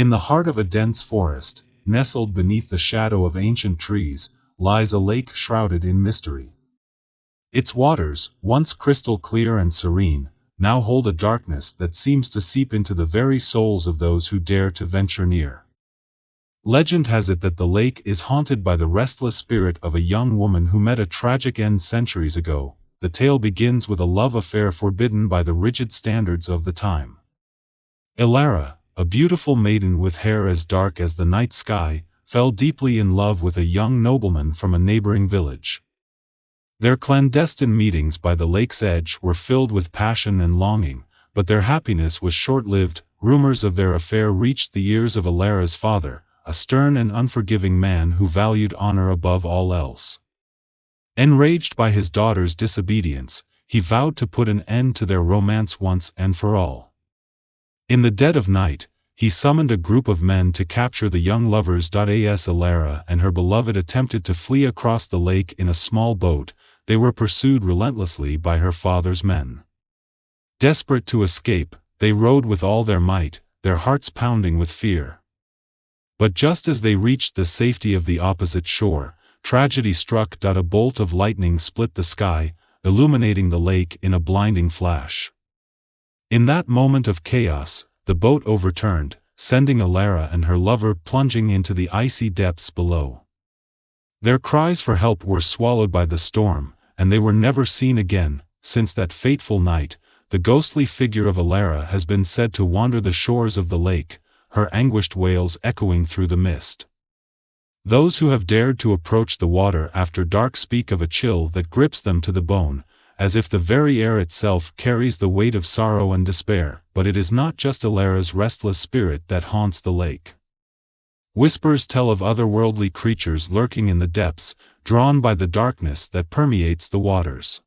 In the heart of a dense forest, nestled beneath the shadow of ancient trees, lies a lake shrouded in mystery. Its waters, once crystal clear and serene, now hold a darkness that seems to seep into the very souls of those who dare to venture near. Legend has it that the lake is haunted by the restless spirit of a young woman who met a tragic end centuries ago. The tale begins with a love affair forbidden by the rigid standards of the time. Elara, a beautiful maiden with hair as dark as the night sky, fell deeply in love with a young nobleman from a neighboring village. Their clandestine meetings by the lake's edge were filled with passion and longing, but their happiness was short-lived. Rumors of their affair reached the ears of Elara's father, a stern and unforgiving man who valued honor above all else. Enraged by his daughter's disobedience, he vowed to put an end to their romance once and for all. In the dead of night, he summoned a group of men to capture the young lovers. As Elara and her beloved attempted to flee across the lake in a small boat, they were pursued relentlessly by her father's men. Desperate to escape, they rowed with all their might, their hearts pounding with fear. But just as they reached the safety of the opposite shore, tragedy struck. A bolt of lightning split the sky, illuminating the lake in a blinding flash. In that moment of chaos, the boat overturned, sending Elara and her lover plunging into the icy depths below. Their cries for help were swallowed by the storm, and they were never seen again. Since that fateful night, the ghostly figure of Elara has been said to wander the shores of the lake, her anguished wails echoing through the mist. Those who have dared to approach the water after dark speak of a chill that grips them to the bone, as if the very air itself carries the weight of sorrow and despair. But it is not just Elara's restless spirit that haunts the lake. Whispers tell of otherworldly creatures lurking in the depths, drawn by the darkness that permeates the waters.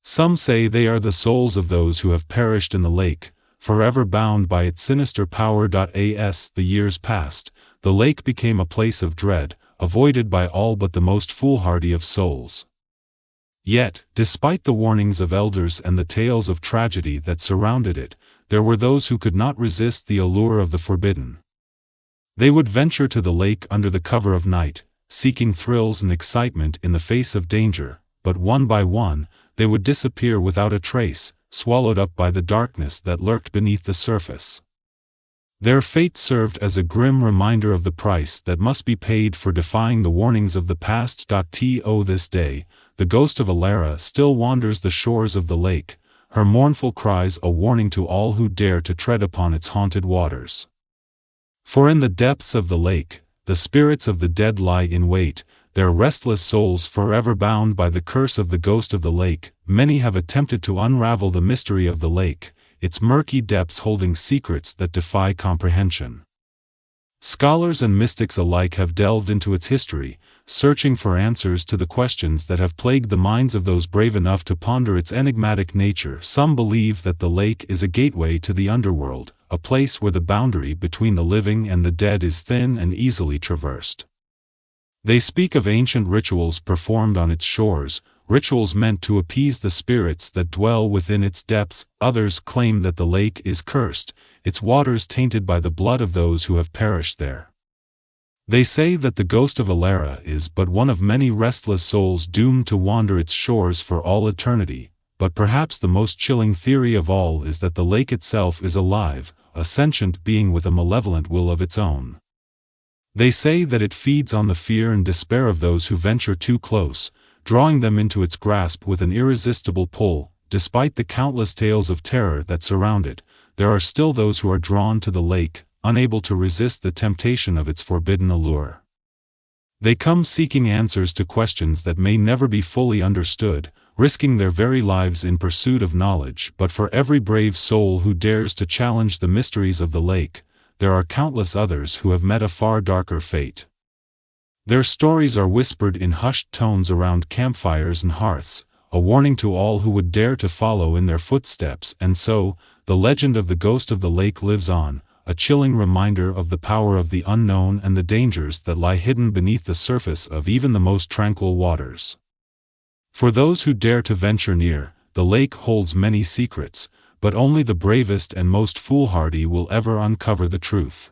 Some say they are the souls of those who have perished in the lake, forever bound by its sinister power. As the years passed, the lake became a place of dread, avoided by all but the most foolhardy of souls. Yet, despite the warnings of elders and the tales of tragedy that surrounded it, there were those who could not resist the allure of the forbidden. They would venture to the lake under the cover of night, seeking thrills and excitement in the face of danger, but one by one, they would disappear without a trace, swallowed up by the darkness that lurked beneath the surface. Their fate served as a grim reminder of the price that must be paid for defying the warnings of the past. To this day, the ghost of Elara still wanders the shores of the lake, her mournful cries a warning to all who dare to tread upon its haunted waters. For in the depths of the lake, the spirits of the dead lie in wait, their restless souls forever bound by the curse of the ghost of the lake. Many have attempted to unravel the mystery of the lake, its murky depths holding secrets that defy comprehension. Scholars and mystics alike have delved into its history, searching for answers to the questions that have plagued the minds of those brave enough to ponder its enigmatic nature. Some believe that the lake is a gateway to the underworld, a place where the boundary between the living and the dead is thin and easily traversed. They speak of ancient rituals performed on its shores, rituals meant to appease the spirits that dwell within its depths. Others claim that the lake is cursed, its waters tainted by the blood of those who have perished there. They say that the ghost of Elara is but one of many restless souls doomed to wander its shores for all eternity, but perhaps the most chilling theory of all is that the lake itself is alive, a sentient being with a malevolent will of its own. They say that it feeds on the fear and despair of those who venture too close, drawing them into its grasp with an irresistible pull. Despite the countless tales of terror that surround it, there are still those who are drawn to the lake, unable to resist the temptation of its forbidden allure. They come seeking answers to questions that may never be fully understood, risking their very lives in pursuit of knowledge. But for every brave soul who dares to challenge the mysteries of the lake, there are countless others who have met a far darker fate. Their stories are whispered in hushed tones around campfires and hearths, a warning to all who would dare to follow in their footsteps. And so, the legend of the ghost of the lake lives on, a chilling reminder of the power of the unknown and the dangers that lie hidden beneath the surface of even the most tranquil waters. For those who dare to venture near, the lake holds many secrets, but only the bravest and most foolhardy will ever uncover the truth.